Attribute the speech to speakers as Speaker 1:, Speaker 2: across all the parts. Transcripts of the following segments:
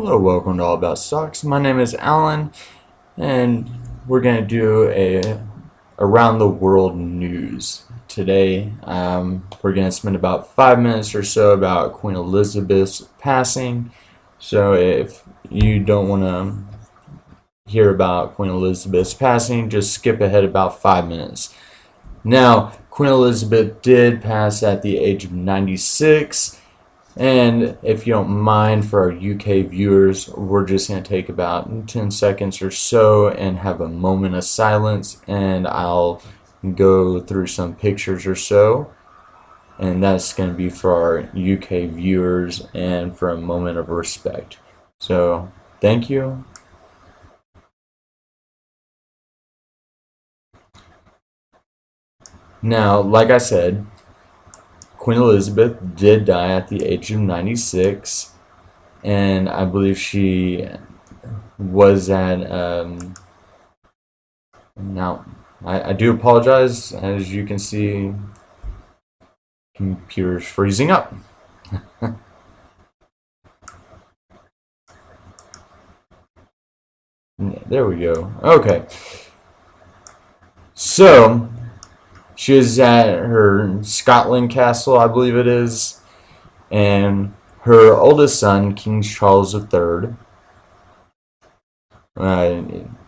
Speaker 1: Hello, welcome to All About Stocks. My name is Alan, and we're going to do a around the world news today. We're going to spend about 5 minutes or so about Queen Elizabeth's passing. So if you don't want to hear about Queen Elizabeth's passing, just skip ahead about 5 minutes. Now, Queen Elizabeth did pass at the age of 96. And if you don't mind, for our UK viewers, we're just going to take about 10 seconds or so and have a moment of silence, and I'll go through some pictures or so, and that's going to be for our UK viewers and for a moment of respect. So, thank you. Now, like I said, Queen Elizabeth did die at the age of 96, and I believe she was at, now, I do apologize, as you can see, computer's freezing up. There we go. Okay. So, she is at her Scotland castle, I believe it is, and her oldest son, King Charles III,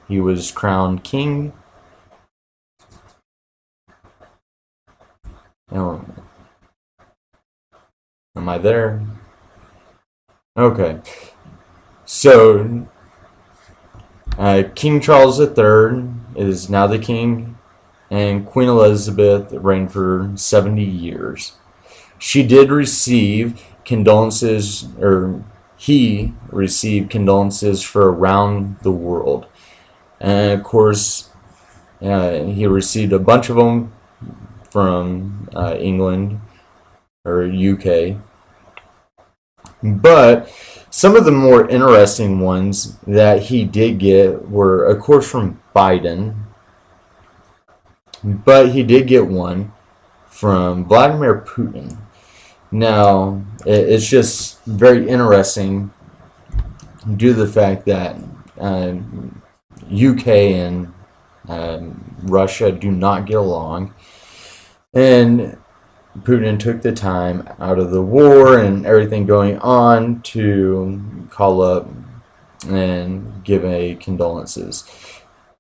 Speaker 1: he was crowned king. Oh, am I there? Okay. So, King Charles III is now the king, and Queen Elizabeth reigned for 70 years. She did receive condolences, or he received condolences for around the world. And of course, he received a bunch of them from England or UK. But some of the more interesting ones that he did get were, of course, from Biden. But he did get one from Vladimir Putin. Now, it's just very interesting due to the fact that UK and Russia do not get along. And Putin took the time out of the war and everything going on to call up and give a condolences.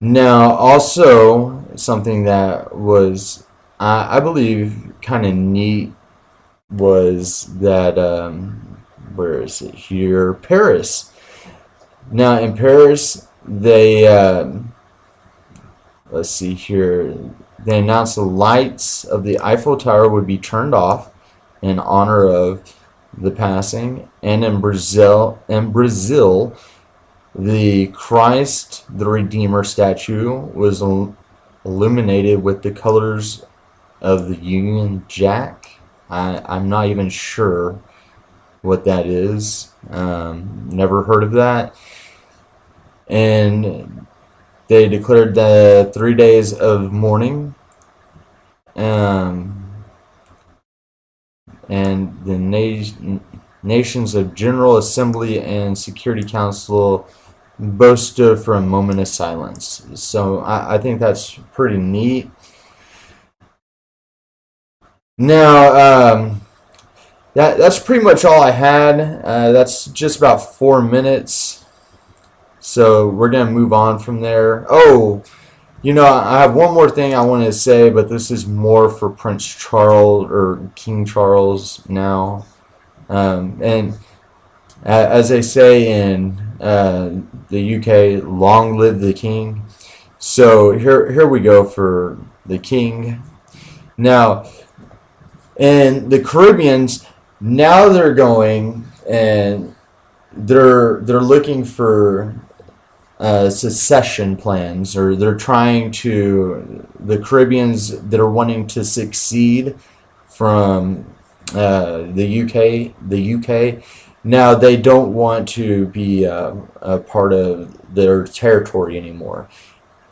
Speaker 1: Now, also, something that was, I believe, kind of neat was that, where is it here? Paris. Now, in Paris, they, let's see here, they announced the lights of the Eiffel Tower would be turned off in honor of the passing. And in Brazil, the Christ the Redeemer statue was illuminated with the colors of the Union Jack. I'm not even sure what that is. Never heard of that. And they declared the 3 days of mourning. And the nations of General Assembly and Security Council both stood for a moment of silence. So I think that's pretty neat. Now, that's pretty much all I had. That's just about 4 minutes. So we're going to move on from there. Oh, you know, I have one more thing I want to say, but this is more for Prince Charles, or King Charles now. And as they say in the UK, long live the king. So here we go for the king. Now, in the Caribbeans, now they're going and they're looking for secession plans, or they're trying to, the Caribbeans that are wanting to secede from the UK. Now they don't want to be a part of their territory anymore,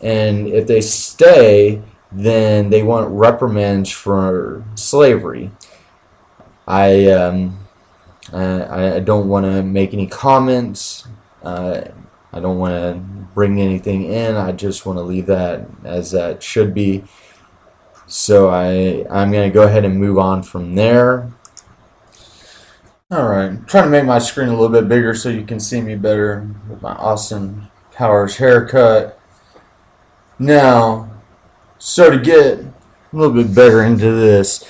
Speaker 1: and if they stay, then they want reprimands for slavery. I don't want to make any comments Uh, I don't want to bring anything in. I just want to leave that as that should be. So I'm going to go ahead and move on from there. Alright, I'm trying to make my screen a little bit bigger so you can see me better with my Austin Powers haircut. Now, so to get a little bit better into this,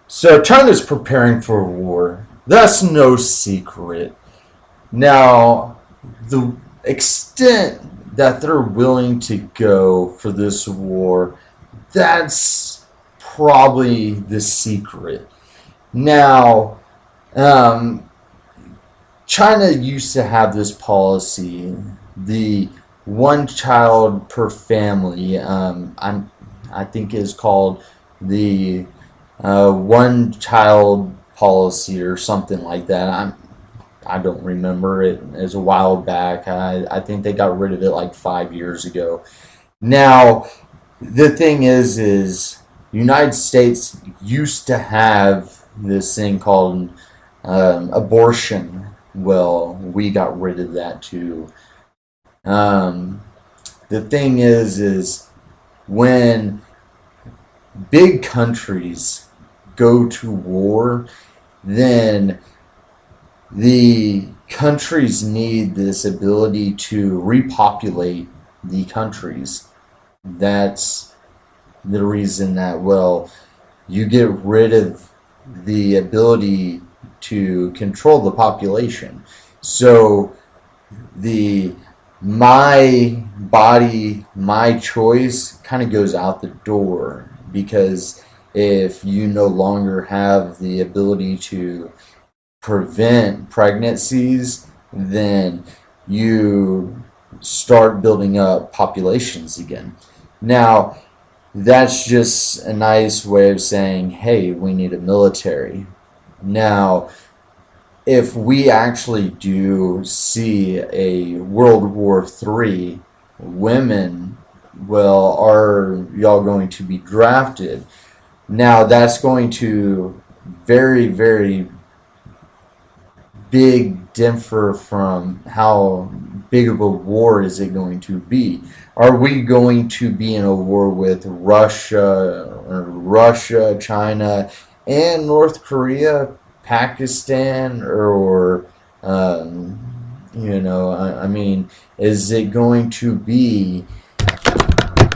Speaker 1: so China's preparing for war. That's no secret. Now, the extent that they're willing to go for this war, that's probably the secret. Now, China used to have this policy, the one child per family. I think is called the one child policy or something like that. I don't remember it. It was a while back. I think they got rid of it like 5 years ago. Now, the thing is United States used to have this thing called abortion. Well, we got rid of that too. The thing is when big countries go to war, then the countries need this ability to repopulate the countries. That's the reason that, well, you get rid of the ability to control the population. So the my body, my choice kind of goes out the door, because if you no longer have the ability to prevent pregnancies, then you start building up populations again. Now, that's just a nice way of saying, hey, we need a military. Now, if we actually do see a World War III, women, well, are y'all going to be drafted? Now, that's going to very, very big differ from how big of a war is it going to be. Are we going to be in a war with Russia, China, and North Korea, Pakistan, or I mean, is it going to be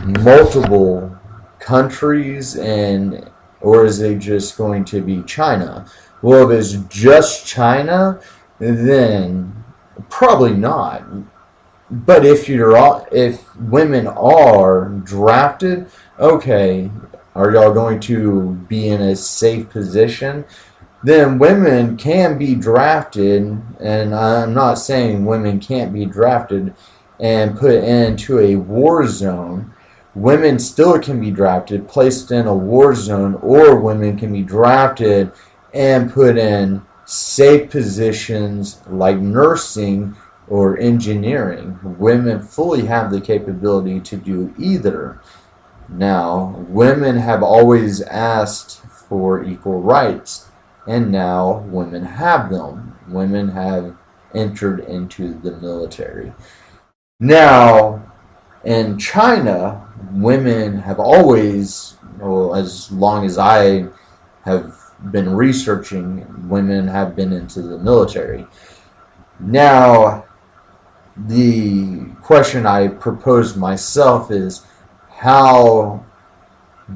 Speaker 1: multiple countries, or is it just going to be China? Well, if it's just China, then probably not. But if women are drafted, okay, are y'all going to be in a safe position? Then women can be drafted, and I'm not saying women can't be drafted and put into a war zone. Women still can be drafted, placed in a war zone, or women can be drafted and put in safe positions like nursing or engineering. Women fully have the capability to do either. Now, women have always asked for equal rights, and now women have them. Women have entered into the military. Now, in China, women have always, well, as long as I have been researching, women have been into the military. Now, the question I proposed myself is, how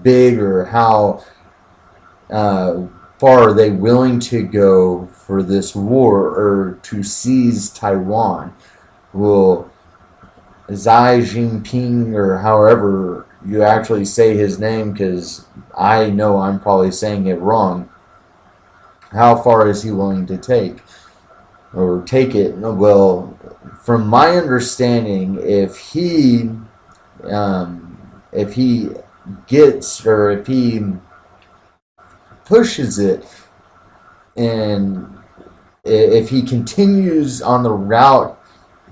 Speaker 1: big or how far are they willing to go for this war, or to seize Taiwan? Will Xi Jinping, or however you actually say his name, because I know I'm probably saying it wrong, how far is he willing to take it? Well, from my understanding, if he gets, or if he pushes it, and if he continues on the route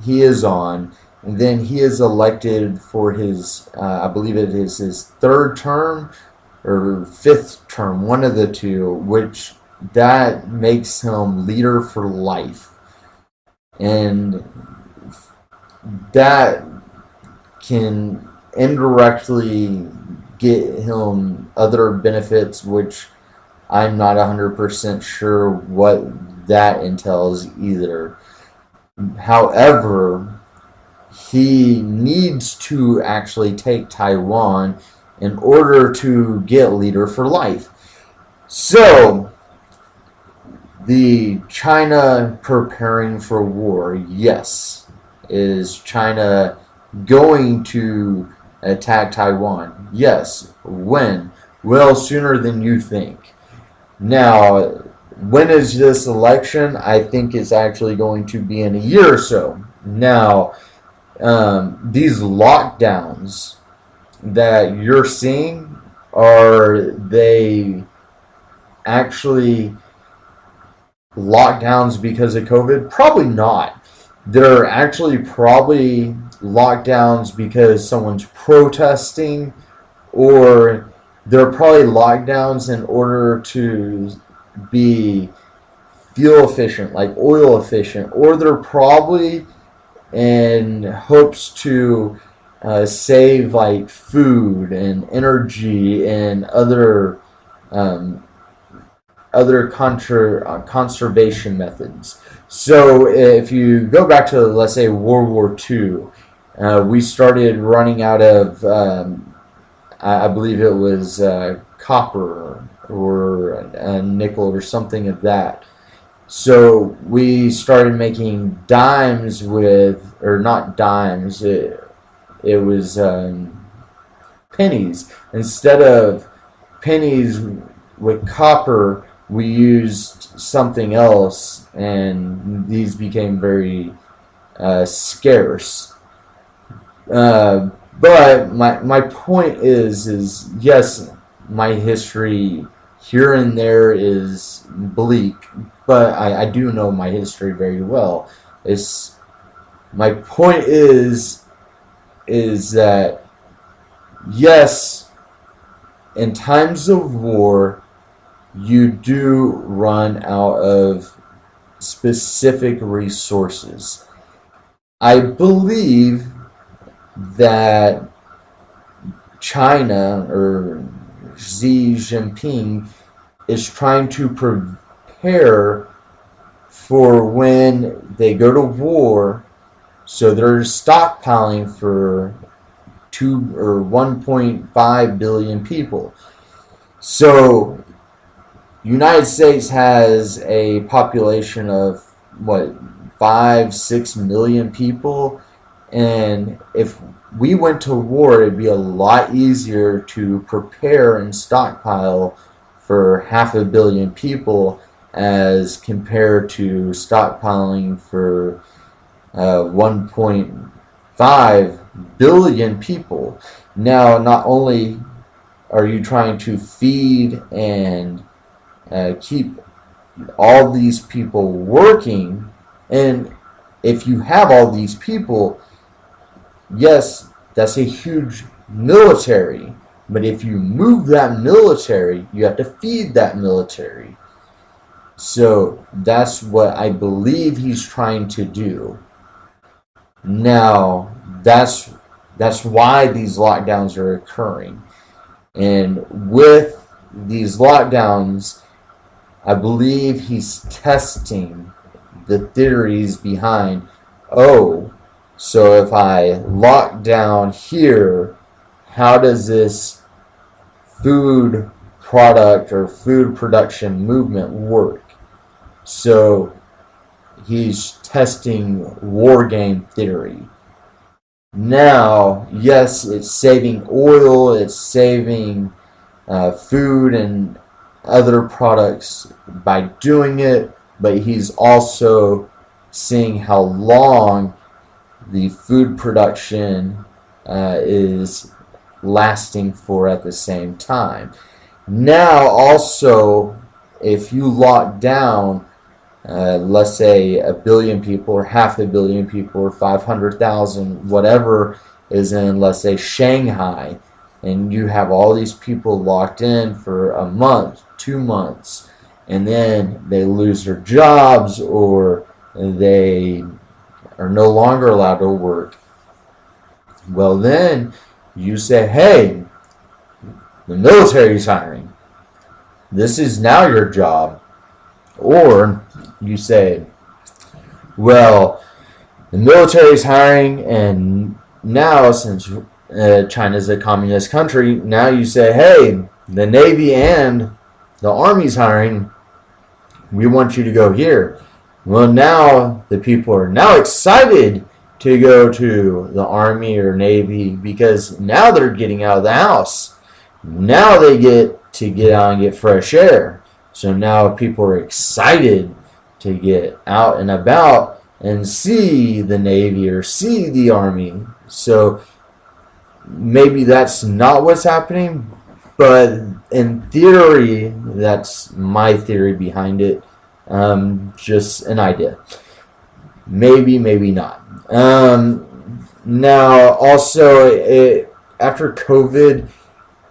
Speaker 1: he is on, and then he is elected for his, I believe it is his third term or fifth term, one of the two, which that makes him leader for life. And that can indirectly get him other benefits, which I'm not 100% sure what that entails either. However, he needs to actually take Taiwan in order to get leader for life. So, the China preparing for war, yes. Is China going to attack Taiwan? Yes. When? Well, sooner than you think. Now, when is this election? I think it's actually going to be in a year or so. Now, these lockdowns that you're seeing, are they actually lockdowns because of COVID? Probably not. They're actually probably lockdowns because someone's protesting, or they're probably lockdowns in order to be fuel efficient, like oil efficient, or they're probably in hopes to save like food and energy and um, other conservation methods. So if you go back to, let's say, World War II, we started running out of, I believe it was copper or nickel or something of that. So we started making dimes with, or not dimes, it was pennies. Instead of pennies with copper, we used something else, and these became very scarce. But my point is yes, my history here and there is bleak, but I do know my history very well. It's my point is that yes, in times of war, you do run out of specific resources. I believe that China, or Xi Jinping, is trying to prepare for when they go to war, so they're stockpiling for 2 or 1.5 billion people. So United States has a population of what, 5-6 million people, and if we went to war, it'd be a lot easier to prepare and stockpile for 500 million people as compared to stockpiling for 1.5 billion people. Now, not only are you trying to feed and keep all these people working, and if you have all these people, yes, that's a huge military, but if you move that military, you have to feed that military. So that's what I believe he's trying to do. Now, that's why these lockdowns are occurring. And with these lockdowns, I believe he's testing the theories behind, oh, so if I lock down here, how does this food product or food production movement work? So he's testing war game theory. Now, yes, it's saving oil, it's saving food and other products by doing it, but he's also seeing how long the food production is lasting for at the same time. Now, also, if you lock down, let's say 1 billion people, or 500 million people, or 500,000, whatever is in, let's say, Shanghai, and you have all these people locked in for a month, 2 months, and then they lose their jobs, or they are no longer allowed to work, well then you say, hey, the military's hiring. This is now your job. Or you say, well, the military's hiring, and now since China's a communist country, now you say, hey, the Navy and the Army's hiring. We want you to go here. Well, now the people are now excited to go to the Army or Navy because now they're getting out of the house. Now they get to get out and get fresh air. So now people are excited to get out and about and see the Navy or see the Army. So maybe that's not what's happening, but in theory, that's my theory behind it. Just an idea. Maybe, maybe not. Now, also, after COVID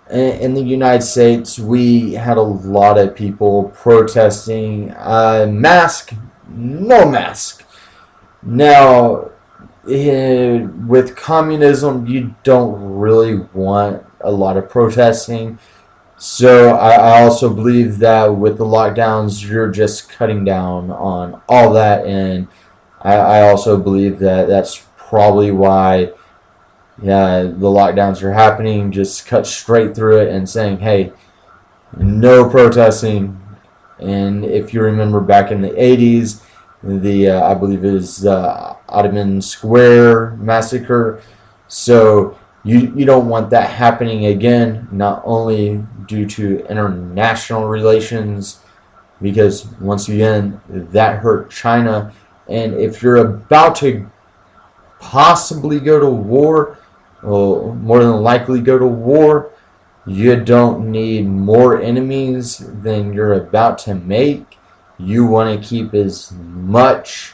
Speaker 1: in the United States, we had a lot of people protesting mask, no mask. Now, with communism, you don't really want a lot of protesting. So I also believe that with the lockdowns, you're just cutting down on all that. And I also believe that that's probably why the lockdowns are happening. Just cut straight through it and saying, hey, no protesting. And if you remember back in the 80s, I believe it was the Ottoman Square massacre. So you don't want that happening again, not only due to international relations, because once again, that hurt China. And if you're about to possibly go to war, or more than likely go to war, you don't need more enemies than you're about to make. You want to keep as much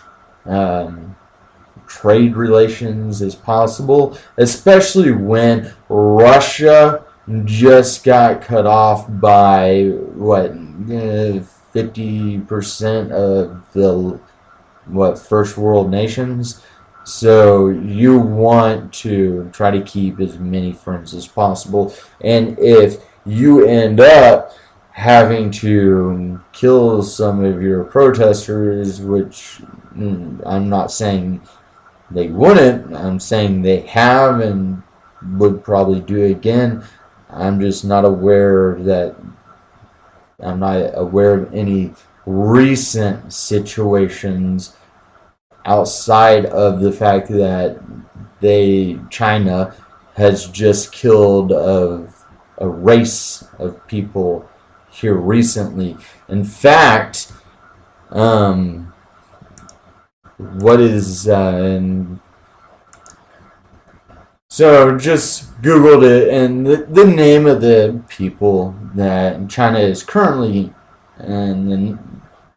Speaker 1: trade relations as possible, especially when Russia just got cut off by 50% of the first world nations. So you want to try to keep as many friends as possible. And if you end up having to kill some of your protesters, which I'm not saying they wouldn't, I'm saying they have and would probably do again. I'm just not aware of any recent situations outside of the fact that China has just killed a race of people here recently. In fact, so just Googled it, and the name of the people that China is currently in the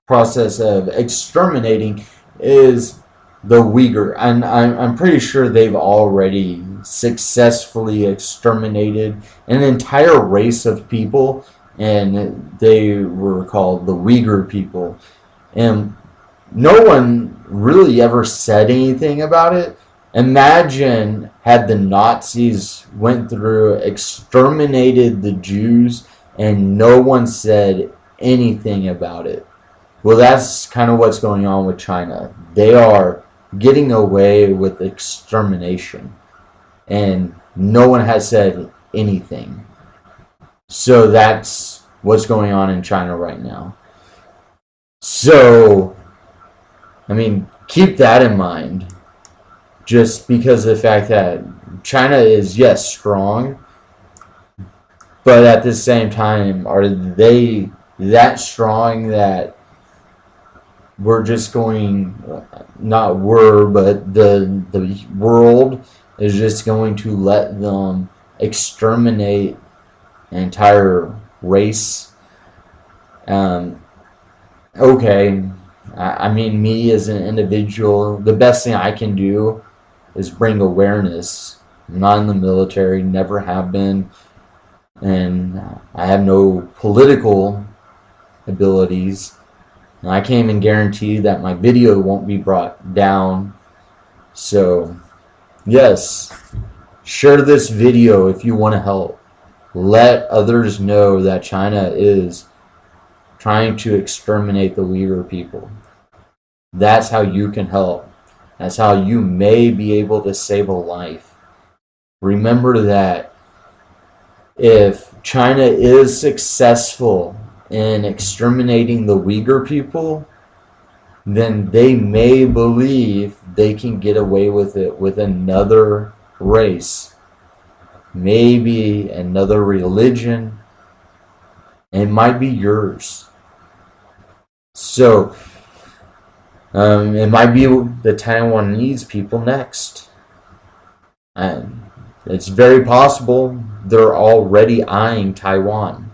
Speaker 1: process of exterminating is the Uyghur. And I'm pretty sure they've already successfully exterminated an entire race of people, and they were called the Uyghur people. And no one really ever said anything about it. Imagine had the Nazis went through, exterminated the Jews, and no one said anything about it. Well, that's kind of what's going on with China. They are getting away with extermination, and no one has said anything. So that's what's going on in China right now. So, I mean, keep that in mind. Just because of the fact that China is, yes, strong, but at the same time, are they that strong that we're just going, not we're, but the world is just going to let them exterminate an entire race? Okay, I mean, me as an individual, the best thing I can do is bring awareness. I'm not in the military, never have been, and I have no political abilities. And I can't even guarantee that my video won't be brought down So, yes, share this video if you want to help. Let others know that China is trying to exterminate the Uyghur people. That's how you can help. That's how you may be able to save a life. Remember that if China is successful in exterminating the Uyghur people, then they may believe they can get away with it with another race, maybe another religion. It might be yours. So, it might be the Taiwanese people next. And it's very possible they're already eyeing Taiwan.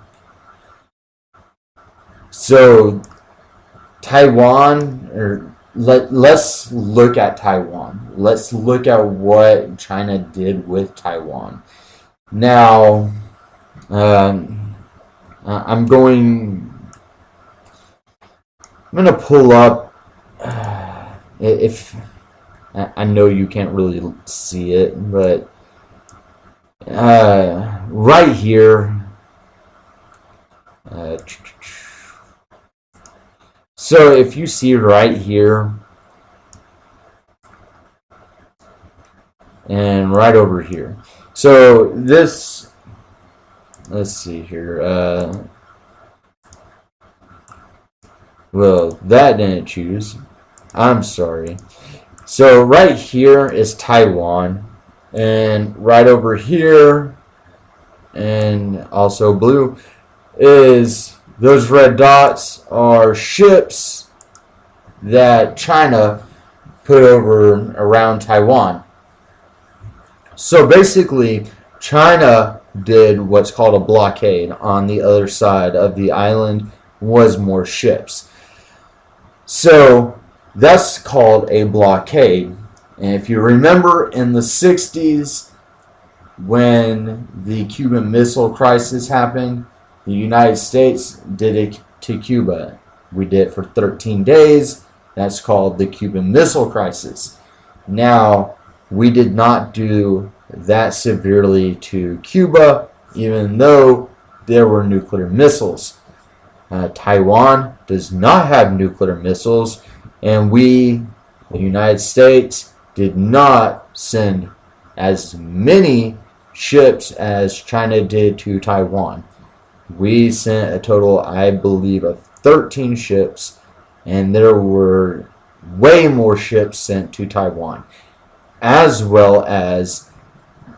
Speaker 1: So, Taiwan, let's look at Taiwan. Let's look at what China did with Taiwan. Now, I'm going to pull up, if I know you can't really see it, but right here, so if you see right here and right over here, so this, let's see here, well, that didn't choose. I'm sorry. So right here is Taiwan, and right over here, and also blue, is those red dots are ships that China put over around Taiwan. So basically, China did what's called a blockade on the other side of the island, was more ships. So that's called a blockade. And if you remember in the 60s, when the Cuban Missile Crisis happened, the United States did it to Cuba. We did it for 13 days. That's called the Cuban Missile Crisis. Now, we did not do that severely to Cuba, even though there were nuclear missiles. Taiwan does not have nuclear missiles, and we, the United States, did not send as many ships as China did to Taiwan. We sent a total, I believe, of 13 ships, and there were way more ships sent to Taiwan. As well as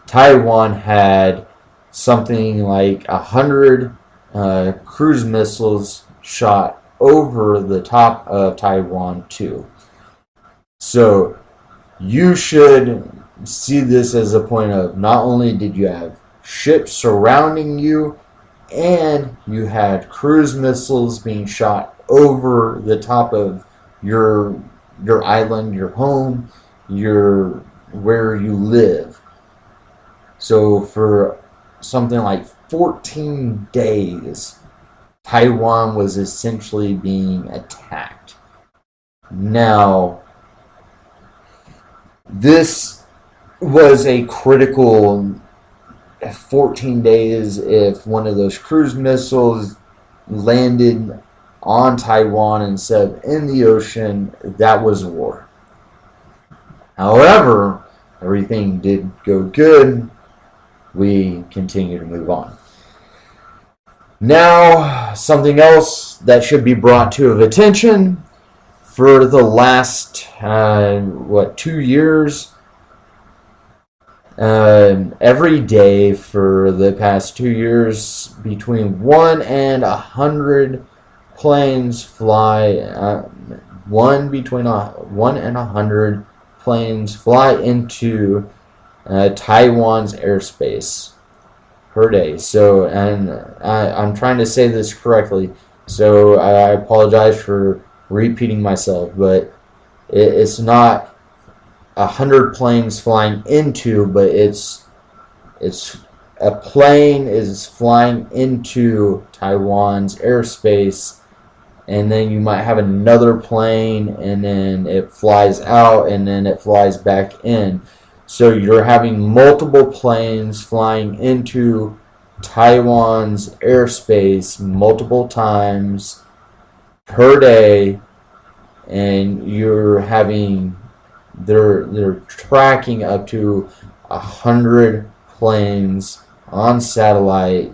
Speaker 1: Taiwan had something like 100 cruise missiles shot over the top of Taiwan too. So you should see this as a point of not only did you have ships surrounding you, and you had cruise missiles being shot over the top of your island, your home, where you live. So for something like 14 days, Taiwan was essentially being attacked. Now, this was a critical 14 days. If one of those cruise missiles landed on Taiwan instead of in the ocean, that was war. However, everything did go good. We continue to move on. Now, something else that should be brought to of attention. For the last 2 years, every day for the past 2 years, between 1 and 100 planes fly. Between 1 and 100 planes fly into Taiwan's airspace per day. So, and I'm trying to say this correctly, so I apologize for repeating myself, but it's not 100 planes flying into, but it's a plane is flying into Taiwan's airspace and then you might have another plane, and then it flies out, and then it flies back in. So you're having multiple planes flying into Taiwan's airspace multiple times per day, and you're having they're tracking up to 100 planes on satellite,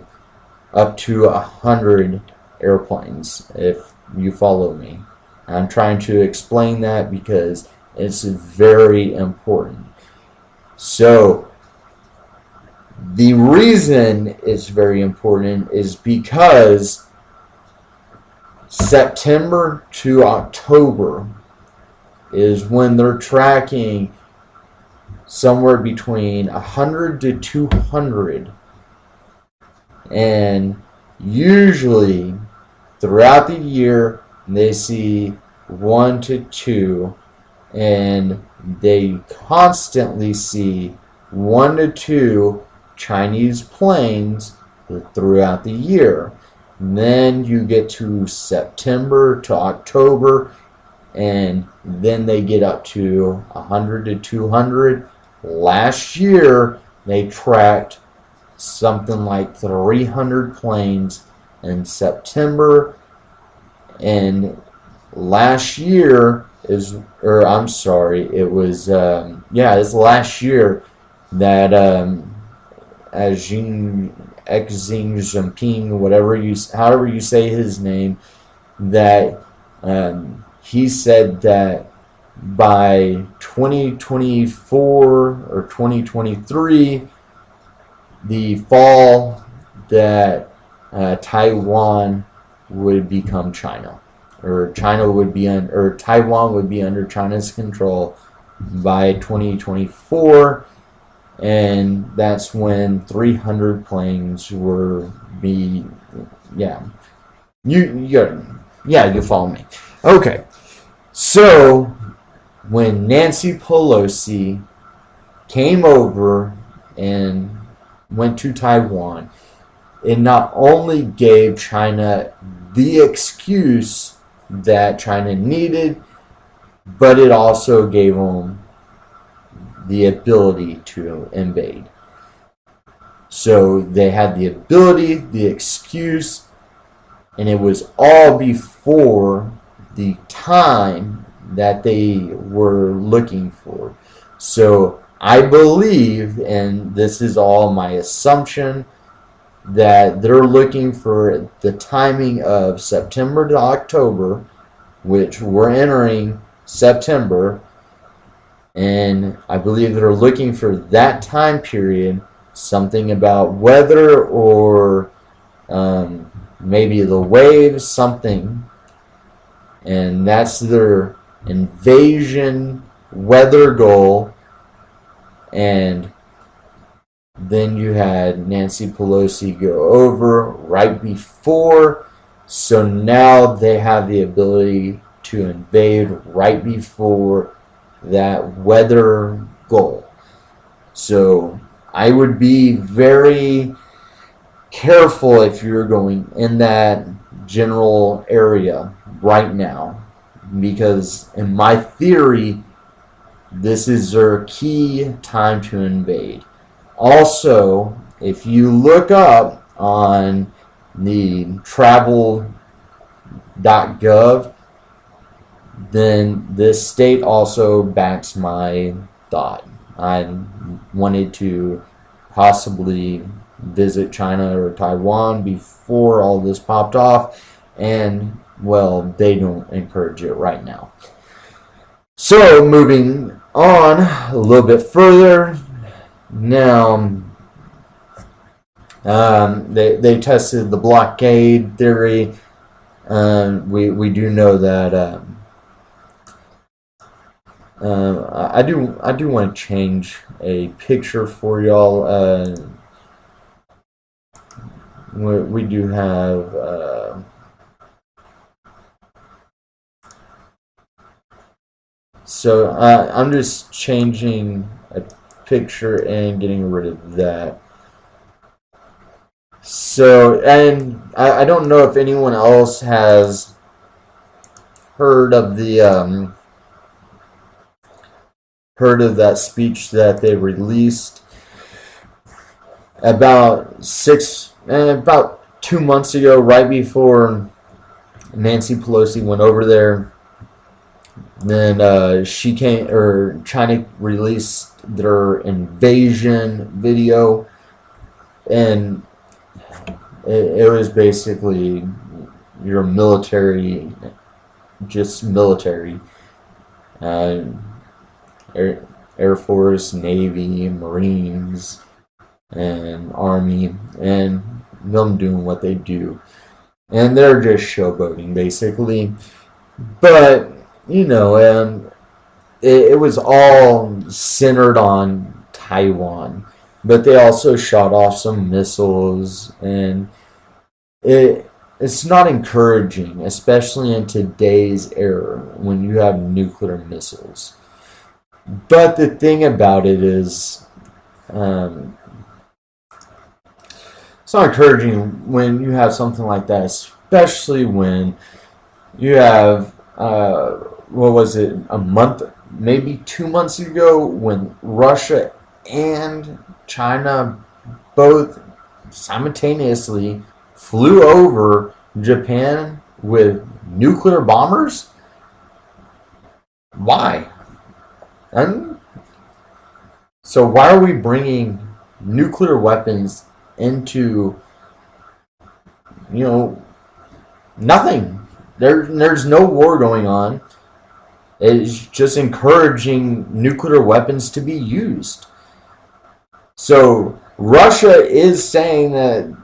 Speaker 1: up to 100 airplanes, if you follow me. I'm trying to explain that because it's very important. So the reason it's very important is because September to October is when they're tracking somewhere between 100 to 200, and usually throughout the year they see 1 to 2, and they constantly see 1 to 2 Chinese planes throughout the year. And then you get to September to October, and then they get up to 100 to 200. Last year, they tracked something like 300 planes in September, and last year is, or I'm sorry, it was, it's last year that as Xi Jinping, however you say his name, that he said that by 2024 or 2023, the fall, that Taiwan would become China, or Taiwan would be under China's control by 2024, and that's when 300 planes were you follow me. Okay, so when Nancy Pelosi came over and went to Taiwan, it not only gave China the excuse that China needed, but it also gave them the ability to invade. So they had the ability, the excuse, and it was all before the time that they were looking for. So I believe, and this is all my assumption, that they're looking for the timing of September to October, which we're entering September, and I believe they're looking for that time period, something about weather or maybe the waves, something, and that's their invasion weather goal. And then you had Nancy Pelosi go over right before, so now they have the ability to invade right before that weather goal. So I would be very careful if you're going in that general area right now, because in my theory, this is their key time to invade. Also, if you look up on the travel.gov, then this state also backs my thought. I wanted to possibly visit China or Taiwan before all this popped off, and well, they don't encourage it right now. So moving on a little bit further, now they tested the blockade theory. We do know that I do want to change a picture for y'all. We do have so I'm just changing a picture and getting rid of that. So, and I don't know if anyone else has heard of the heard of that speech that they released about 2 months ago, right before Nancy Pelosi went over there. Then China released their invasion video, and it was basically your military, just military, Air Force, Navy, Marines, and Army, and them doing what they do. And they're just showboating, basically. But, it was all centered on Taiwan. But they also shot off some missiles, and it's not encouraging, especially in today's era when you have nuclear missiles. But the thing about it is, it's not encouraging when you have something like that, especially when you have, what was it, a month, maybe 2 months ago, when Russia and China both simultaneously flew over Japan with nuclear bombers? Why? And so why are we bringing nuclear weapons into, nothing? There's no war going on. It's just encouraging nuclear weapons to be used. So Russia is saying that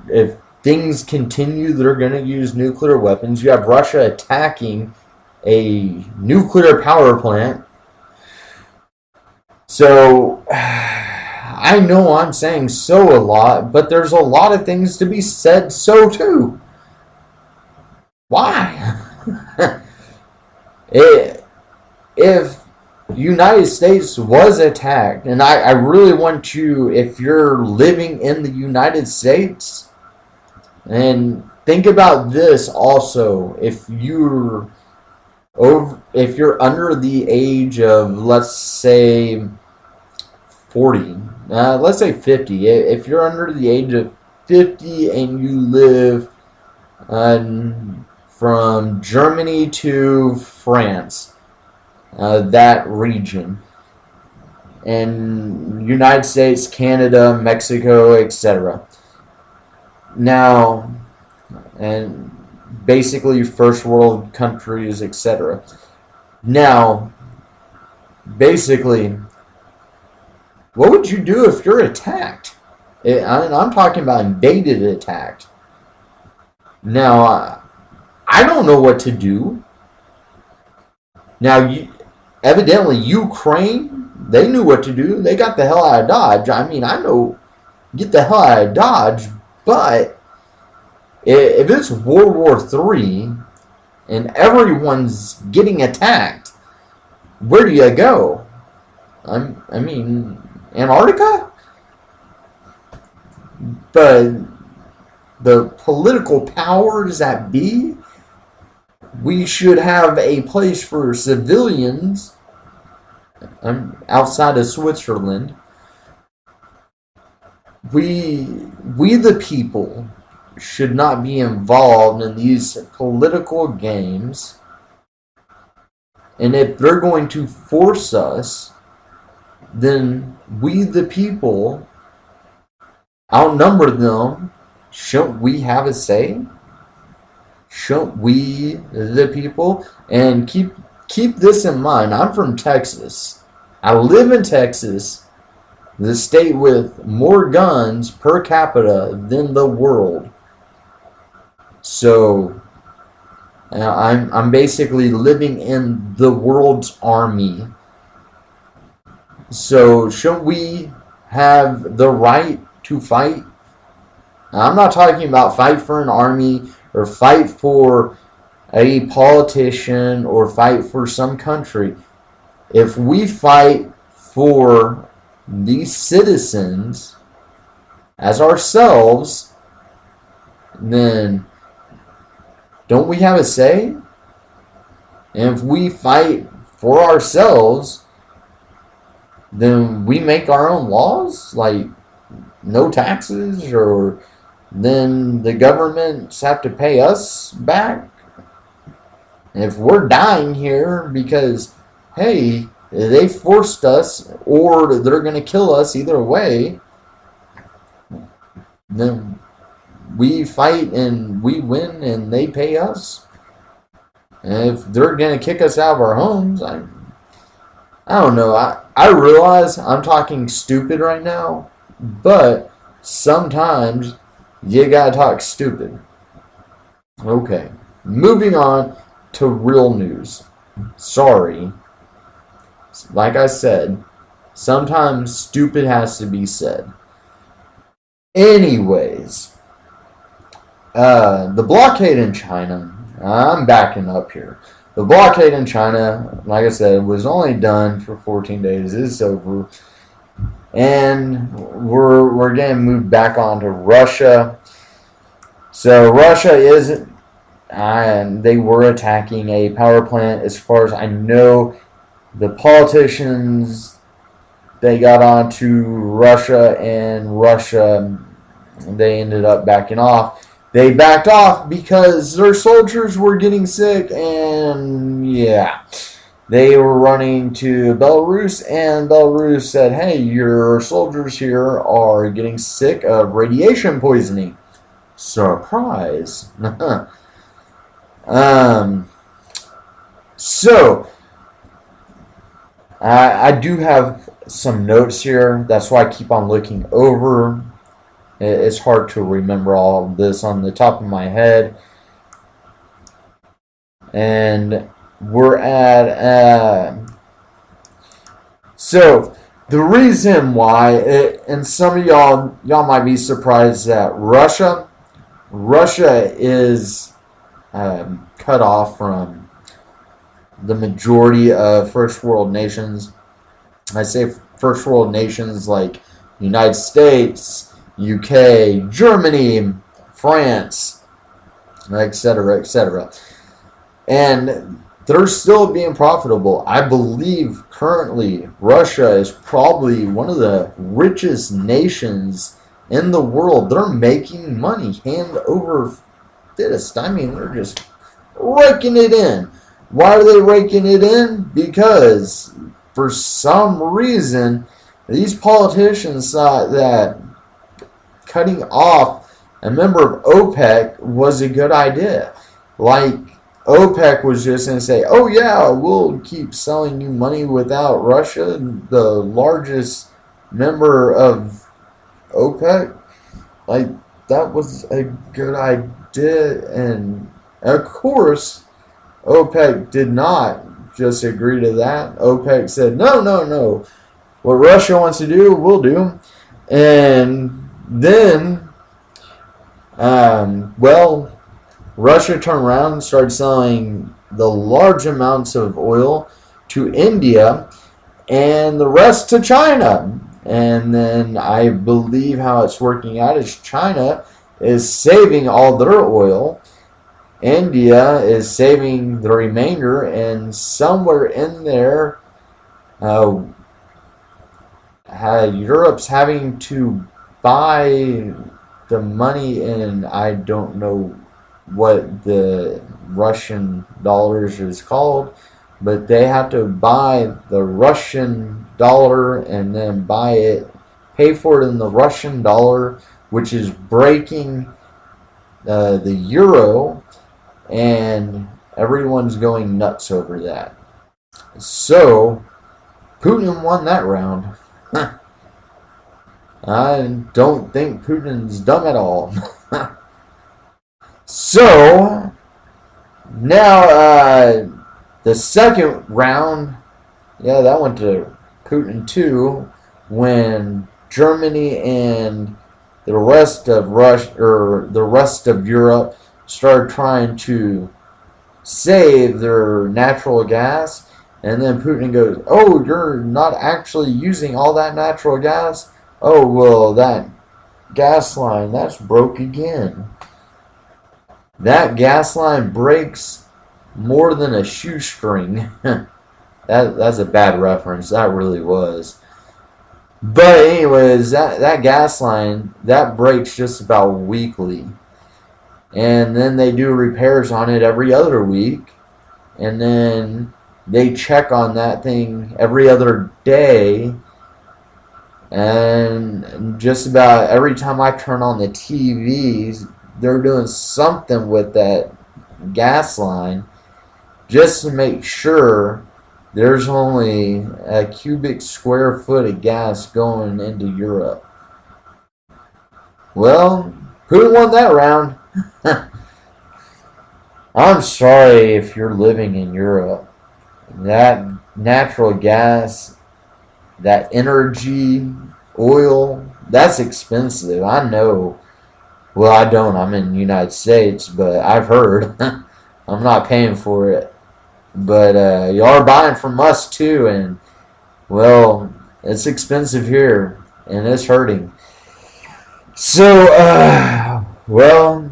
Speaker 1: if things continue, they're going to use nuclear weapons. You have Russia attacking a nuclear power plant. So I know I'm saying so a lot, but there's a lot of things to be said so too. Why? If United States was attacked, and I really want you, if you're living in the United States, and think about this also, if you're under the age of, let's say 40, let's say 50, if you're under the age of 50 and you live from Germany to France, that region, and United States, Canada, Mexico, etc. Now, and basically first world countries, etc. Now, basically, what would you do if you're attacked? I'm talking about invaded, attacked. Now, I don't know what to do. Now, evidently, Ukraine, they knew what to do. They got the hell out of Dodge. I mean, I know, get the hell out of Dodge, but if it's World War III and everyone's getting attacked, where do you go? I mean, Antarctica? But the political powers that be, we should have a place for civilians outside of Switzerland. We the people should not be involved in these political games. And if they're going to force us, then we the people outnumber them. Shouldn't we have a say? Shouldn't we the people? And keep this in mind. I'm from Texas. I live in Texas, the state with more guns per capita than the world. So I'm basically living in the world's army. So shouldn't we have the right to fight? Now, I'm not talking about fight for an army or fight for a politician or fight for some country. If we fight for these citizens as ourselves, then don't we have a say? And if we fight for ourselves, then we make our own laws, like no taxes, or then the governments have to pay us back. If we're dying here because, hey, they forced us or they're going to kill us either way, then we fight and we win and they pay us. And if they're going to kick us out of our homes, I don't know. I realize I'm talking stupid right now, but sometimes you got to talk stupid. Okay, moving on to real news. Sorry. Like I said, sometimes stupid has to be said. Anyways, the blockade in China, I'm backing up here. The blockade in China, like I said, was only done for 14 days. It's over. And we're getting moved back on to Russia. So Russia is, and they were attacking a power plant. As far as I know, the politicians, they got on to Russia, and Russia, they ended up backing off. They backed off because their soldiers were getting sick, and yeah, they were running to Belarus, and Belarus said, hey, your soldiers here are getting sick of radiation poisoning. Surprise. So, I do have some notes here. That's why I keep on looking over. It's hard to remember all of this on the top of my head. And we're at... so, the reason why, and some of y'all might be surprised that Russia is cut off from the majority of first world nations. I say first world nations like United States, UK, Germany, France, etc., etc. And they're still being profitable. I believe currently Russia is probably one of the richest nations in the world. They're making money hand over fist. I mean, they're just raking it in. Why are they raking it in? Because for some reason, these politicians thought that cutting off a member of OPEC was a good idea. Like, OPEC was just going to say, oh yeah, we'll keep selling you money without Russia, the largest member of OPEC. Like, that was a good idea. And of course, OPEC did not just agree to that. OPEC said, no. What Russia wants to do, we'll do. And then, Russia turned around and started selling the large amounts of oil to India and the rest to China. And then I believe how it's working out is China is saving all their oil. India is saving the remainder, and somewhere in there, Europe's having to buy the money in, I don't know what the Russian dollars is called, but they have to buy the Russian dollar and then pay for it in the Russian dollar, which is breaking the euro, and everyone's going nuts over that. So, Putin won that round. I don't think Putin's dumb at all. So, now, the second round, yeah, that went to Putin too, when Germany and the rest of Russia, or the rest of Europe, started trying to save their natural gas, and then Putin goes, oh, you're not actually using all that natural gas? Oh, well, that gas line, that's broke again. That gas line breaks more than a shoestring. That's a bad reference. That really was. But anyways, that gas line that breaks just about weekly, and then they do repairs on it every other week, and then they check on that thing every other day. And just about every time I turn on the TVs, they're doing something with that gas line just to make sure there's only a cubic square foot of gas going into Europe. Well, who won that round? I'm sorry if you're living in Europe. That natural gas, that energy, oil, that's expensive. I know. Well, I don't. I'm in the United States, but I've heard. I'm not paying for it. But y'all are buying from us too, and well, it's expensive here, and it's hurting. So, well,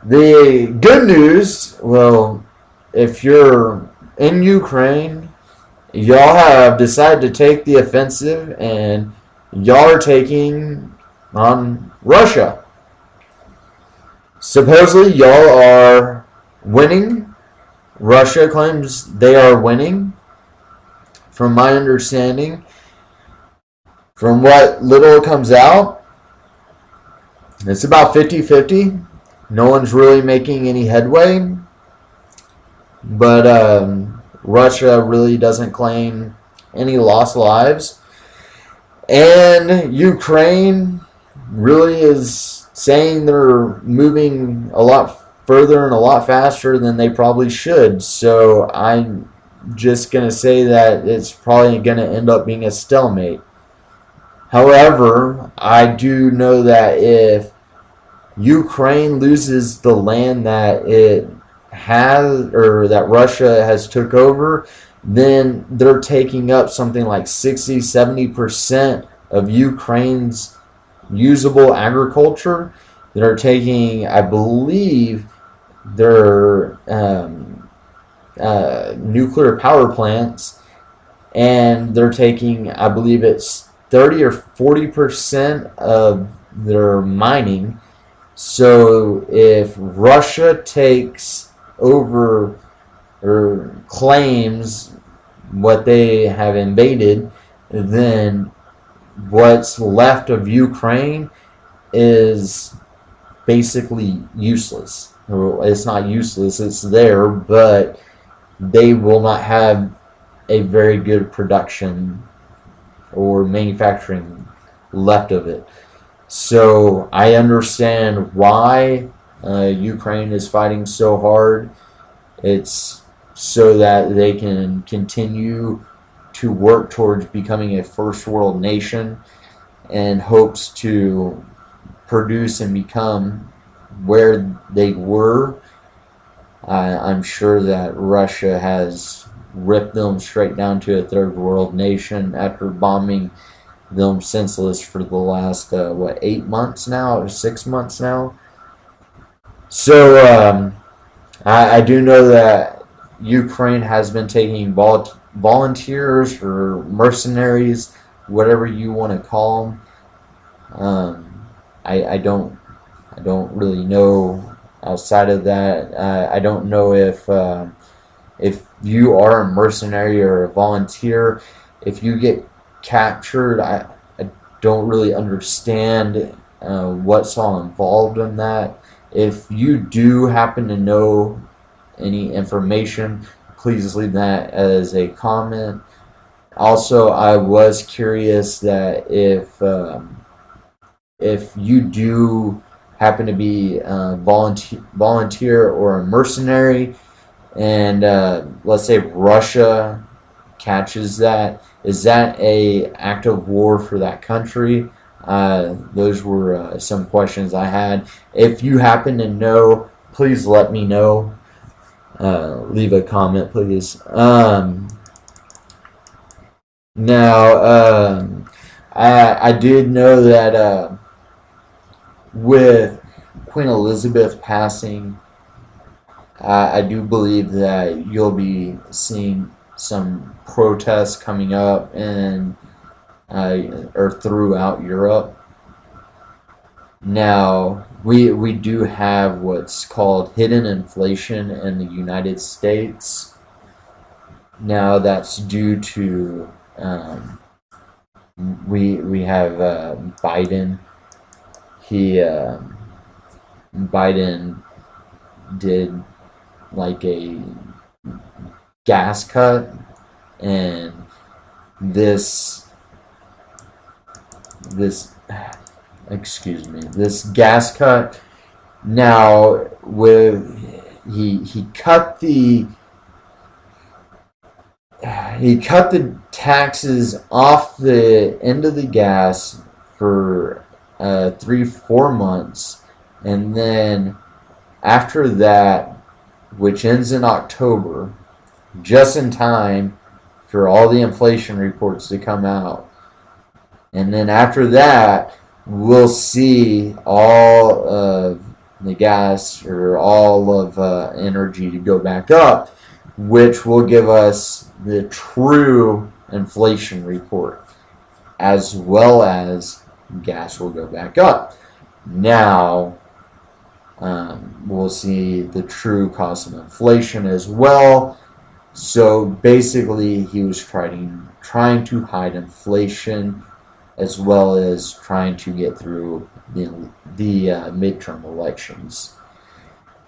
Speaker 1: the good news, well, if you're in Ukraine, y'all have decided to take the offensive, and y'all are taking on Russia. Supposedly, y'all are winning. Russia claims they are winning. From my understanding, from what little comes out, it's about 50-50. No one's really making any headway. But Russia really doesn't claim any lost lives. And Ukraine really is saying they're moving a lot further and a lot faster than they probably should. So I'm just going to say that it's probably going to end up being a stalemate. However, I do know that if Ukraine loses the land that it has, or that Russia has took over, then they're taking up something like 60-70% of Ukraine's usable agriculture. They're taking, I believe, their nuclear power plants, and they're taking, I believe it's 30 or 40% of their mining. So if Russia takes over or claims what they have invaded, then what's left of Ukraine is basically useless. It's not useless, it's there, but they will not have a very good production or manufacturing left of it. So I understand why Ukraine is fighting so hard. It's so that they can continue to work towards becoming a first world nation, and hopes to produce and become where they were. I'm sure that Russia has ripped them straight down to a third world nation after bombing them senseless for the last 8 months now, or 6 months now. So I do know that Ukraine has been taking volunteers or mercenaries, whatever you want to call them. I don't really know outside of that. I don't know if you are a mercenary or a volunteer. If you get captured, I don't really understand what's all involved in that. If you do happen to know any information, please leave that as a comment. Also, I was curious that if you do happen to be a volunteer or a mercenary, and let's say Russia catches that, is that a act of war for that country? Those were some questions I had. If you happen to know, please let me know. Leave a comment, please. Now, I did know that with Queen Elizabeth passing, I do believe that you'll be seeing some protests coming up in or throughout Europe. Now, we do have what's called hidden inflation in the United States. Now, that's due to we have Biden. He Biden did like a gas cut, and this this this gas cut now with he cut the taxes off the end of the gas for 3-4 months, and then after that, which ends in October, just in time for all the inflation reports to come out. And then after that, we'll see all of the gas or all of energy to go back up, which will give us the true inflation report, as well as gas will go back up. Now, we'll see the true cost of inflation as well. So basically, he was trying to hide inflation, as well as trying to get through the midterm elections.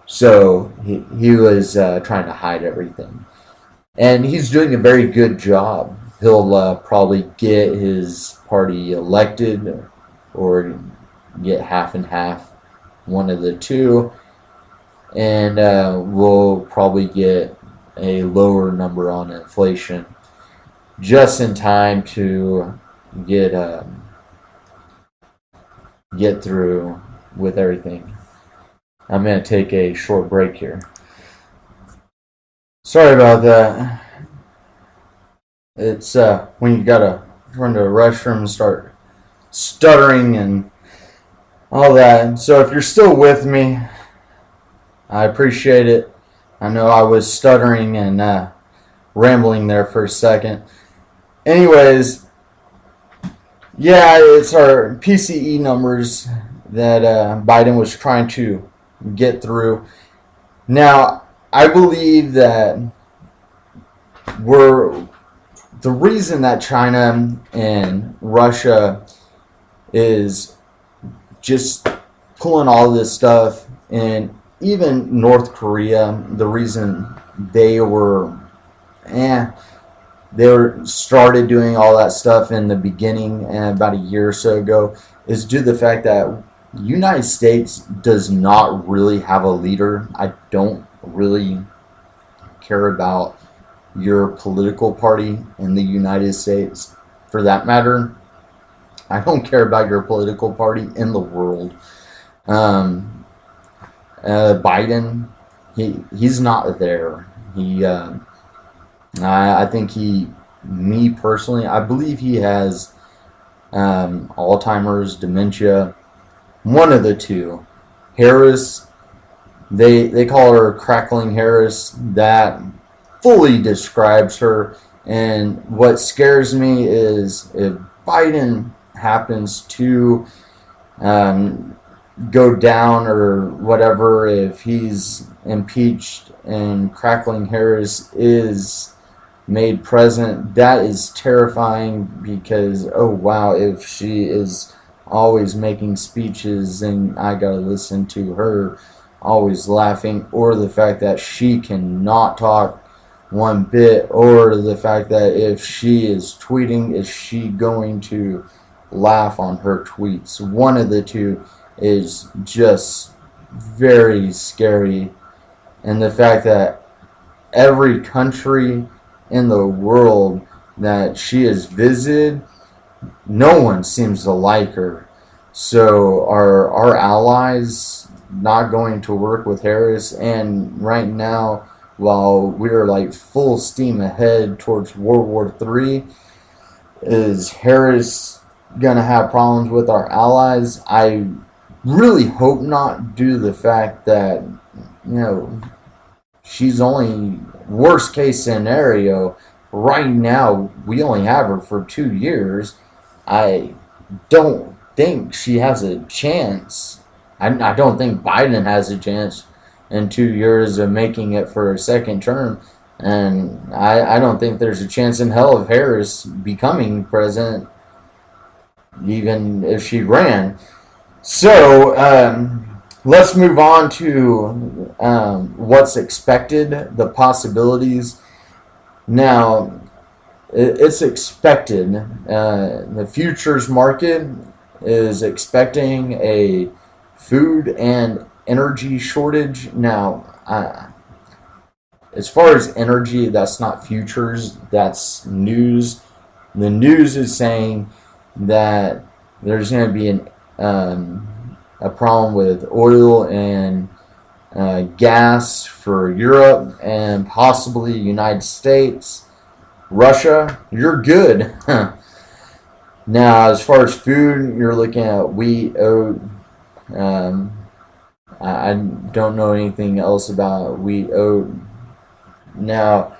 Speaker 1: So he was trying to hide everything, and he's doing a very good job. He'll probably get his party elected, or get half and half, one of the two, and we'll probably get a lower number on inflation, just in time to get through with everything. I'm going to take a short break here. Sorry about that. It's when you gotta run to a restroom and start stuttering and all that. So if you're still with me, I appreciate it. I know I was stuttering and rambling there for a second. Anyways, yeah, it's our PCE numbers that Biden was trying to get through. Now, I believe that the reason that China and Russia is just pulling all this stuff, and even North Korea, the reason they started doing all that stuff in the beginning and about a year or so ago, is due to the fact that the United States does not really have a leader. I don't really care about your political party in the United States, for that matter. I don't care about your political party in the world. Biden, he's not there. I think me personally, I believe he has Alzheimer's, dementia, one of the two. Harris, they call her Crackling Harris. That fully describes her. And what scares me is if Biden happens to go down or whatever, if he's impeached and Crackling Harris is made president, that is terrifying, because oh wow, if she is always making speeches and I gotta listen to her always laughing, or the fact that she cannot talk one bit, or the fact that if she is tweeting, is she going to laugh on her tweets? One of the two is just very scary. And the fact that every country in the world that she has visited, no one seems to like her. So are our allies not going to work with Harris? And right now, while we're like full steam ahead towards World War III, is Harris gonna have problems with our allies? I really hope not, due to the fact that, you know, she's only, worst case scenario, right now we only have her for 2 years. I don't think she has a chance. I don't think Biden has a chance in 2 years of making it for a second term. And I don't think there's a chance in hell of Harris becoming president, even if she ran. So let's move on to what's expected, the possibilities. Now, it's expected. The futures market is expecting a food and energy shortage. Now, as far as energy, that's not futures, that's news. The news is saying that there's going to be a problem with oil and gas for Europe and possibly United States. Russia, you're good. Now, as far as food, you're looking at wheat, oat. I don't know anything else about wheat, oat. Now,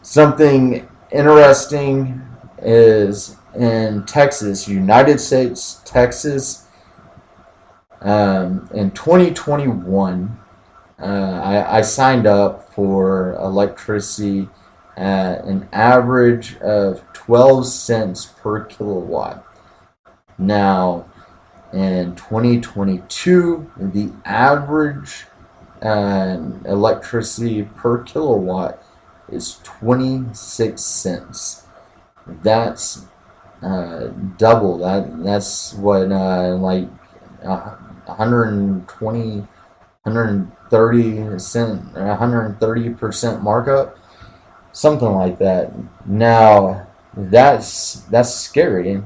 Speaker 1: something interesting is in Texas, United States, Texas, in 2021, I signed up for electricity at an average of 12 cents per kilowatt. Now, in 2022, the average electricity per kilowatt is 26 cents. That's double. That's what like 120, 130 cent, 130% markup, something like that. Now that's scary.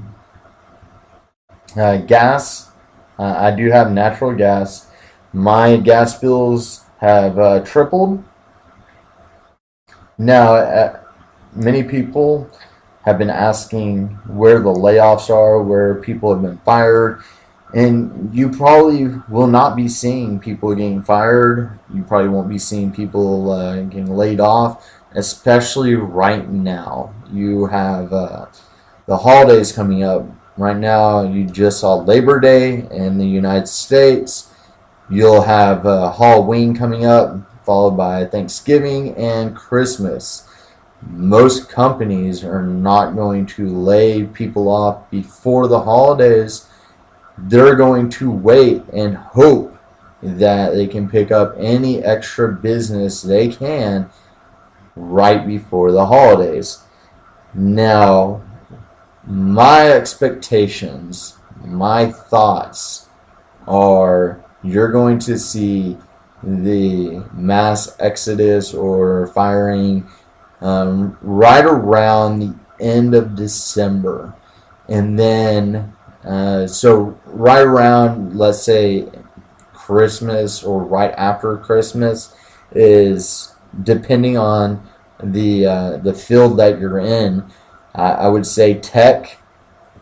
Speaker 1: Gas. I do have natural gas. My gas bills have tripled. Now, many people have been asking where the layoffs are, where people have been fired, and you probably will not be seeing people getting fired. You probably won't be seeing people getting laid off, especially right now. You have the holidays coming up. Right now, you just saw Labor Day in the United States. You'll have Halloween coming up, followed by Thanksgiving and Christmas. Most companies are not going to lay people off before the holidays. They're going to wait and hope that they can pick up any extra business they can right before the holidays. Now, my expectations, my thoughts are you're going to see the mass exodus or firing right around the end of December. And then, so right around, let's say, Christmas or right after Christmas is depending on the field that you're in. I would say tech,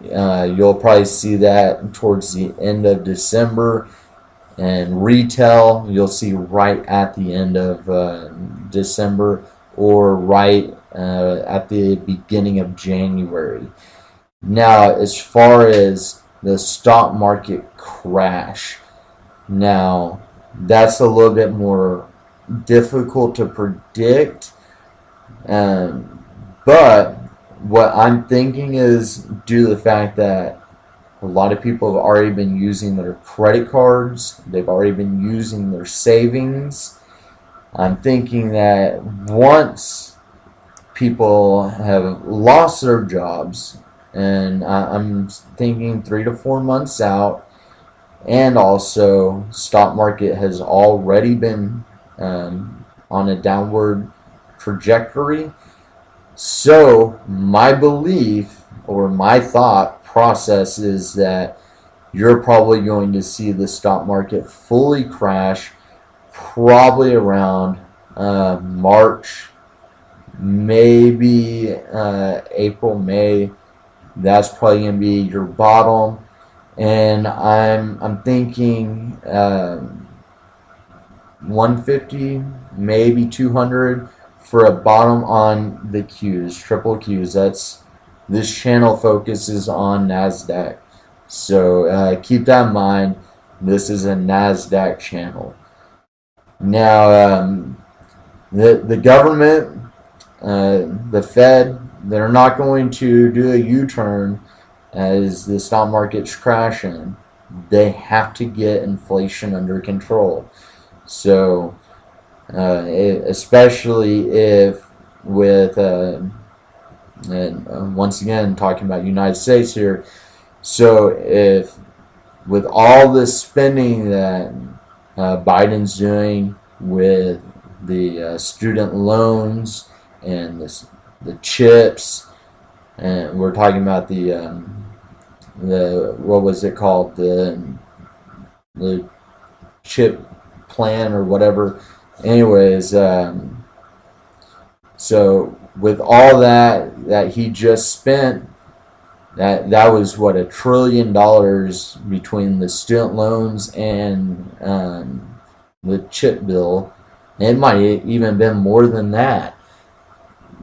Speaker 1: you'll probably see that towards the end of December, and retail you'll see right at the end of December or right at the beginning of January. Now, as far as the stock market crash, now that's a little bit more difficult to predict, but what I'm thinking is due to the fact that a lot of people have already been using their credit cards, they've already been using their savings. I'm thinking that once people have lost their jobs, and I'm thinking 3 to 4 months out, and also stock market has already been on a downward trajectory. So my belief or my thought process is that you're probably going to see the stock market fully crash probably around March, maybe April, May. That's probably going to be your bottom. And I'm thinking 150, maybe 200 for a bottom on the Qs, triple Qs. This channel focuses on NASDAQ. So keep that in mind. This is a NASDAQ channel. Now, the government, the Fed, they're not going to do a U-turn as the stock market's crashing. They have to get inflation under control. So, especially if with, and once again, talking about United States here, so if with all this spending that Biden's doing with the student loans and the chips, and we're talking about the what was it called, the chip plan or whatever. Anyways, so with all that he just spent, that was what, $1 trillion between the student loans and the chip bill. It might even been more than that.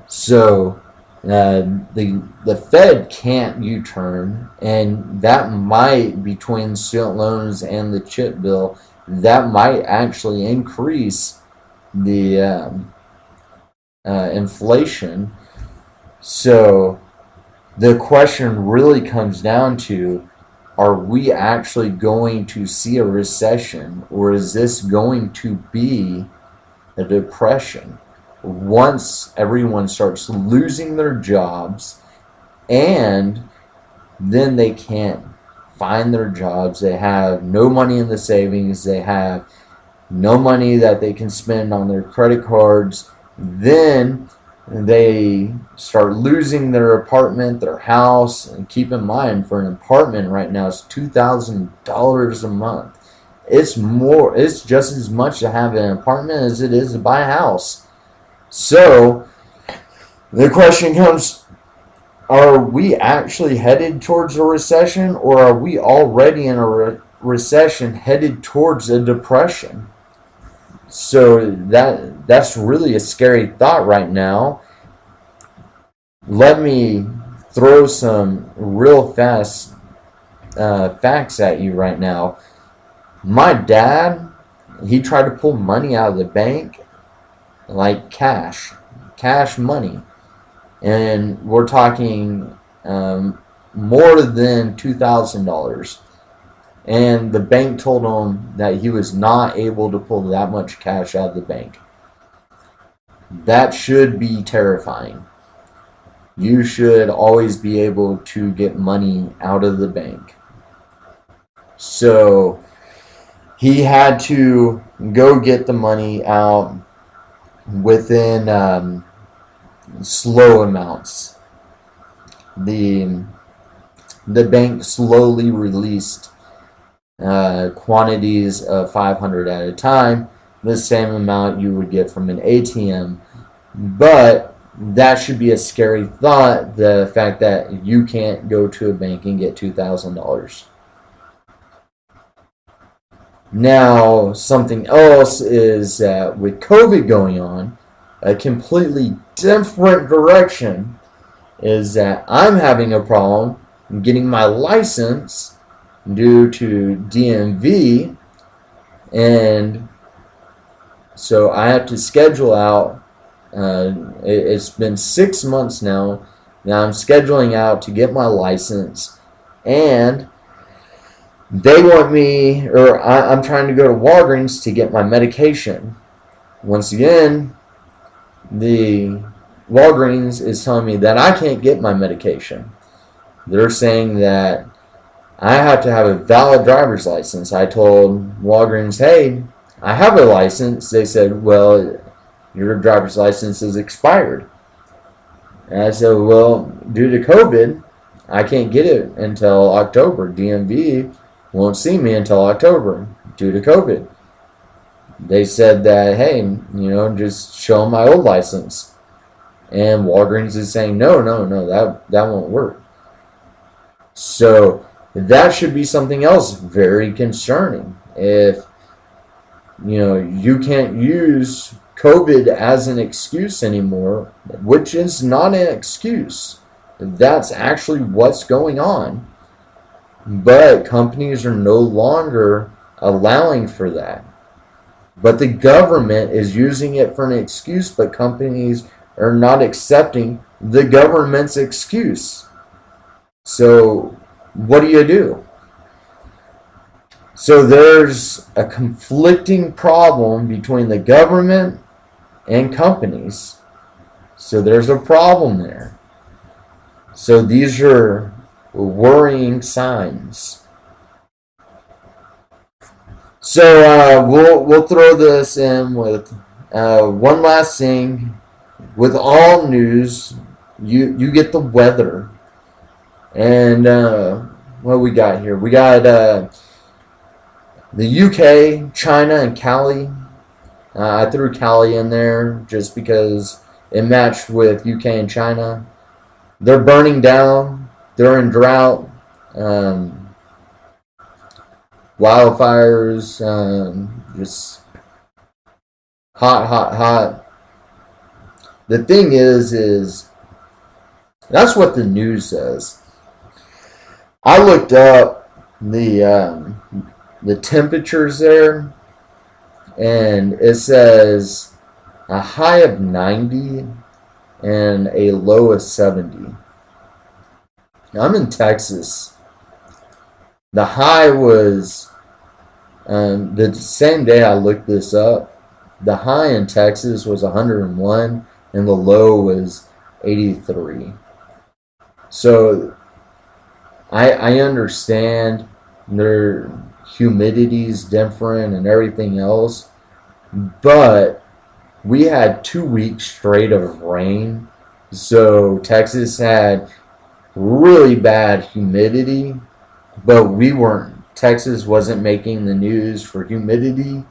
Speaker 1: So the Fed can't U-turn, and that might, between student loans and the chip bill, that might actually increase the inflation. So the question really comes down to, are we actually going to see a recession, or is this going to be a depression once everyone starts losing their jobs and then they can't find their jobs? They have no money in the savings, they have no money that they can spend on their credit cards, then they start losing their apartment, their house. And keep in mind, for an apartment right now, it's $2,000 a month. It's just as much to have an apartment as it is to buy a house. So the question comes, are we actually headed towards a recession, or are we already in a recession headed towards a depression? So that's really a scary thought right now. Let me throw some real fast facts at you right now. My dad, he tried to pull money out of the bank, like cash money, and we're talking more than $2,000. And the bank told him that he was not able to pull that much cash out of the bank. That should be terrifying. You should always be able to get money out of the bank. So he had to go get the money out within slow amounts. The bank slowly released quantities of 500 at a time, the same amount you would get from an ATM. But that should be a scary thought, the fact that you can't go to a bank and get $2,000. Now, something else is that with COVID going on, a completely different direction, is that I'm having a problem getting my license due to DMV, and so I have to schedule out. It's been 6 months now that I'm scheduling out to get my license, and they want me, or I'm trying to go to Walgreens to get my medication. Once again, the Walgreens is telling me that I can't get my medication. They're saying that I have to have a valid driver's license. I told Walgreens, hey, I have a license. They said, well, your driver's license is expired. And I said, well, due to COVID, I can't get it until October. DMV won't see me until October due to COVID. They said that, hey, just show them my old license. And Walgreens is saying, no, that won't work. So that should be something else very concerning. If you can't use COVID as an excuse anymore, which is not an excuse. That's actually what's going on. But companies are no longer allowing for that. But the government is using it for an excuse, but companies are not accepting the government's excuse. So what do? So there's a conflicting problem between the government and companies. So there's a problem there. So these are worrying signs. So we'll throw this in with one last thing. With all news, you get the weather, and what we got here? We got the UK, China, and Cali. I threw Cali in there just because it matched with UK and China. They're burning down. They're in drought. Wildfires. Just hot. The thing is that's what the news says. I looked up the temperatures there, and it says a high of 90 and a low of 70. I'm in Texas. The high was the same day I looked this up. The high in Texas was 101 and the low was 83. So I understand their humidity's different and everything else, but we had 2 weeks straight of rain. So Texas had really bad humidity, but Texas wasn't making the news for humidity.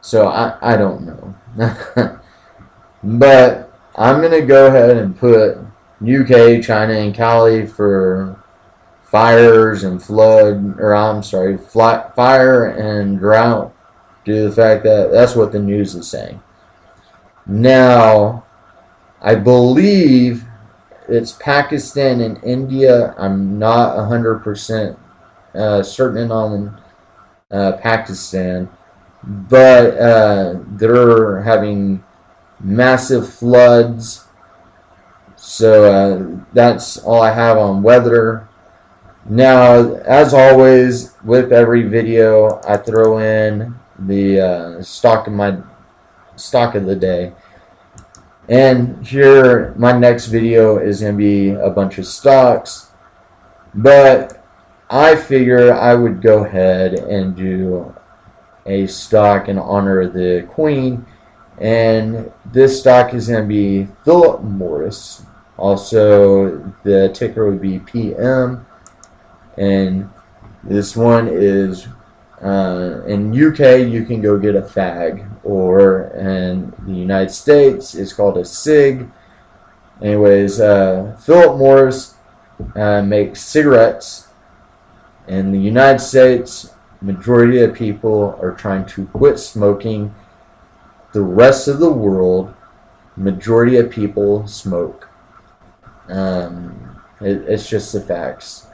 Speaker 1: So I don't know. But I'm going to go ahead and put UK, China, and Cali for fires and fire and drought, due to the fact that that's what the news is saying. Now, I believe it's Pakistan and India. I'm not 100% certain on Pakistan, but they're having massive floods. So that's all I have on weather. Now, as always, with every video, I throw in the stock of the day. And here, my next video is going to be a bunch of stocks. But I figure I would go ahead and do a stock in honor of the Queen. And this stock is going to be Philip Morris. Also, the ticker would be PM. And this one is in UK you can go get a fag, or in the United States it's called a cig. Anyways, Philip Morris makes cigarettes. In the United States, majority of people are trying to quit smoking. The rest of the world, majority of people smoke. It's just the facts.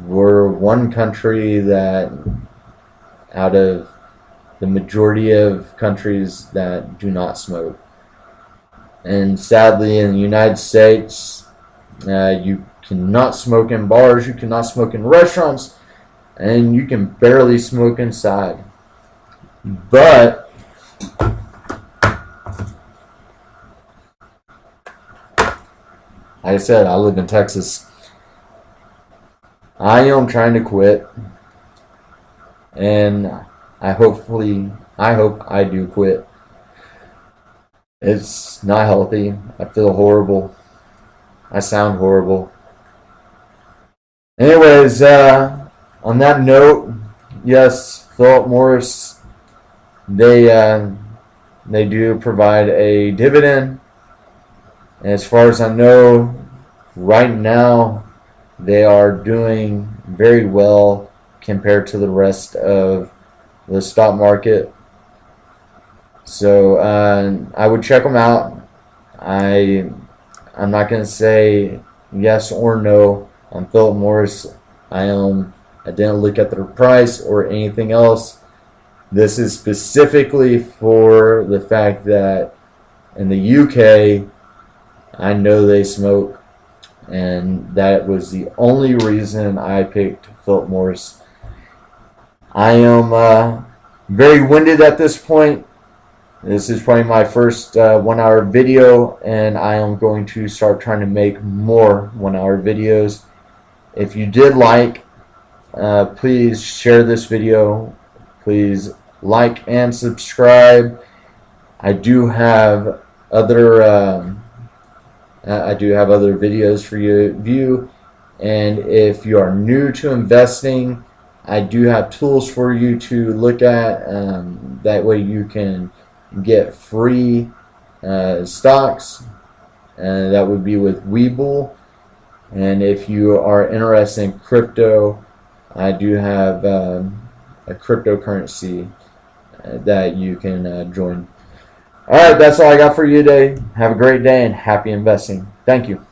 Speaker 1: We're one country that, out of the majority of countries that do not smoke. And sadly, in the United States, you cannot smoke in bars, you cannot smoke in restaurants, and you can barely smoke inside. But like I said, I live in Texas. I am trying to quit, and I hope I do quit. It's not healthy. I feel horrible. I sound horrible. Anyways, on that note, yes, Philip Morris, they do provide a dividend. And as far as I know, right now, they are doing very well compared to the rest of the stock market. So I would check them out. I'm not going to say yes or no on Philip Morris. I didn't look at their price or anything else. This is specifically for the fact that in the UK, I know they smoke, and that was the only reason I picked Philip Morris. I am very winded at this point. This is probably my first 1 hour video, and I am going to start trying to make more 1 hour videos. If you did like, please share this video. Please like and subscribe. I do have other videos for you to view, and if you are new to investing, I do have tools for you to look at. That way you can get free stocks, and that would be with Webull. And if you are interested in crypto, I do have a cryptocurrency that you can join. Alright, that's all I got for you today. Have a great day and happy investing. Thank you.